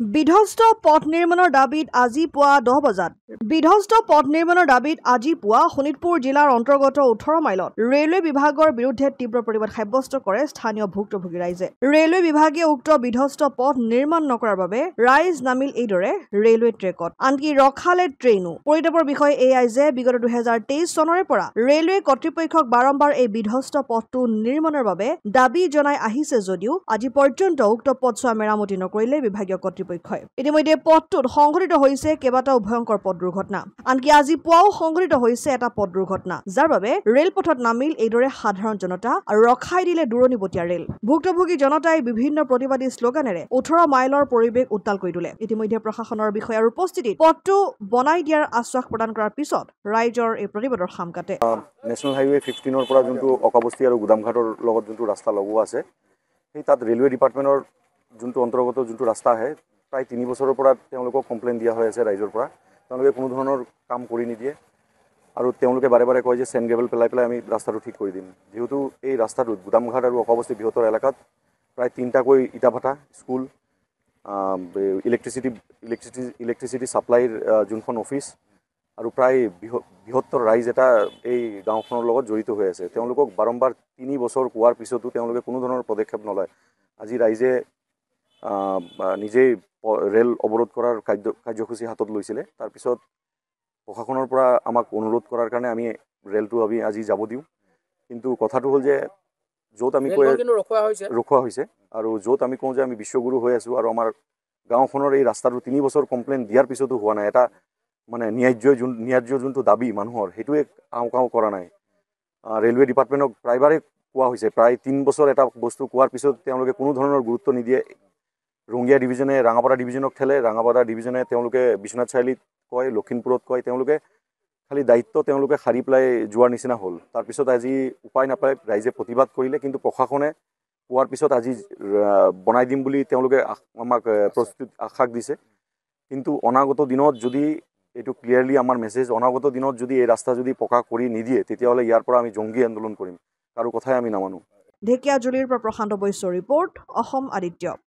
বিধ্বস্ত পথ নিৰ্মাণৰ দাবীত আজি পুৱা 10 বজাত বিধ্বস্ত পথ নিৰ্মাণৰ দাবীত আজি পুৱা শোণিতপুৰ জিলাৰ অন্তৰ্গত 18 মাইলত ৰেলৱে বিভাগৰ বিৰুদ্ধে তীব্ৰ প্ৰতিবাদ সাব্যস্ত কৰে স্থানীয় ভুক্তভোগী ৰাইজে। ৰেলৱে বিভাগে উক্ত বিধ্বস্ত পথ নিৰ্মাণ নকৰাৰ বাবে ৰাইজ নামিল এইদৰে ৰেলৱে ট্ৰেকত, আনকি ৰখালে ট্ৰেইনো। পৰিতাপৰ বিষয় এয়াই যে বিগত 2023 চনৰে পৰা ৰেলৱে কৰ্তৃপক্ষক বাৰম্বাৰ এই বিধ্বস্ত পথটো নিৰ্মাণৰ বাবে দাবী জনাই আহিছে যদিও আজি পৰ্যন্ত উক্ত পথছোৱা মেৰামতি নকৰিলে বিভাগীয় কৰ্তৃপক্ষই। ইতিমধ্যে পথটোত সংঘটিত হৈছে কেইবাটাও ভয়ংকৰ পথ দুৰ্ঘটনা। আনকি আজি পুৱাও সংঘটিত হৈছে এটা পথ দুৰ্ঘটনা, যাৰ বাবে ৰেলপথত নামিল এইদৰে সাধাৰণ জনতা আৰু ৰখাই দিলে দূৰণিবতীয়া ৰেল। ভুক্তভোগী জনতাই বিভিন্ন প্ৰতিবাদী শ্লোগানেৰে 18 মাইলৰ পৰিৱেশ উত্তাল কৰি তোলে। ইতিমধ্যে প্ৰশাসনৰ বিষয়াৰ উপস্থিতিত পথটো বনাই দিয়াৰ আশ্বাস প্ৰদান কৰাৰ পিছত ৰাইজৰ এই প্ৰতিবাদৰ খাম কাটে। নেশ্যনেল হাইৱে 15ৰ পৰা যোনটো অকাবস্তি আৰু গুদামঘাটৰ লগত যোনটো ৰাস্তা লগোৱা আছে, সেই তাত ৰেলৱে ডিপাৰ্টমেণ্টৰ যোনটো অন্তৰ্গত যোনটো ৰাস্তা আহে, প্ৰায় 3 বছৰৰ পৰা তেওঁলোকক কমপ্লেইন দিয়া হৈ আছে ৰাইজৰ পৰা। তেওঁলোকে কোনো ধৰণৰ কাম কৰি নিদিয়ে আৰু তেওঁলোকে বাৰে বাৰে কয় যে চেণ্ড গ্ৰেভেল পেলাই আমি ৰাস্তাটো ঠিক কৰি দিম। যিহেতু এই ৰাস্তাটোত গুদামঘাট আৰু অকাবস্তি বৃহত্তৰ এলেকাত প্ৰায় 3টাকৈ ইটাভাটা, স্কুল, ইলেক্ট্ৰিচিটি ছাপ্লাইৰ যোনখন অফিচ আৰু প্ৰায় বৃহত্তৰ ৰাইজ এটা এই গাঁওখনৰ লগত জড়িত হৈ আছে। তেওঁলোকক বাৰম্বাৰ 3 বছৰ কোৱাৰ পিছতো তেওঁলোকে কোনো ধৰণৰ পদক্ষেপ নলয়। আজি ৰাইজে নিজেই ৰেল অৱৰোধ কৰাৰ কাৰ্যসূচী হাতত লৈছিলে। তাৰপিছত প্ৰশাসনৰ পৰা আমাক অনুৰোধ কৰাৰ কাৰণে আমি ৰেলটো আজি যাব দিওঁ। কিন্তু কথাটো হ'ল যে য'ত আমি ৰখোৱা হৈছে আৰু য'ত আমি কওঁ যে আমি বিশ্বগুৰু হৈ আছোঁ আৰু আমাৰ গাঁওখনৰ এই ৰাস্তাটো 3 বছৰ কমপ্লেইন দিয়াৰ পিছতো হোৱা নাই। এটা মানে ন্যায্য যোনটো দাবী মানুহৰ, সেইটোৱে কাওঁ কৰা নাই। ৰেলৱে ডিপাৰ্টমেণ্টক প্ৰায়বাৰে কোৱা হৈছে, প্ৰায় 3 বছৰ এটা বস্তু কোৱাৰ পিছত তেওঁলোকে কোনো ধৰণৰ গুৰুত্ব নিদিয়ে। ৰঙিয়া ডিভিজনে ৰাঙাপাৰা ডিভিজনক ঠেলে, ৰাঙাপাৰা ডিভিজনে তেওঁলোকে বিশ্বনাথ চাৰিআলিত কয়, লখিমপুৰত কয়। তেওঁলোকে খালি দায়িত্ব তেওঁলোকে সাৰি পেলাই যোৱাৰ নিচিনা হ'ল। তাৰপিছত আজি উপায় নাপায় ৰাইজে প্ৰতিবাদ কৰিলে, কিন্তু প্ৰশাসনে কোৱাৰ পিছত আজি বনাই দিম বুলি তেওঁলোকে আমাক আশ্বাস দিছে। কিন্তু অনাগত দিনত যদি এইটো ক্লিয়াৰলি আমাৰ মেছেজ, অনাগত দিনত যদি এই ৰাস্তা যদি পকা কৰি নিদিয়ে, তেতিয়াহ'লে ইয়াৰ পৰা আমি জংগী আন্দোলন কৰিম। কাৰো কথাই আমি নামানো। ঢেকিয়াজুলিৰ পৰা প্ৰশান্ত বৈশ্যৰ ৰিপৰ্ট, অসম আদিত্য।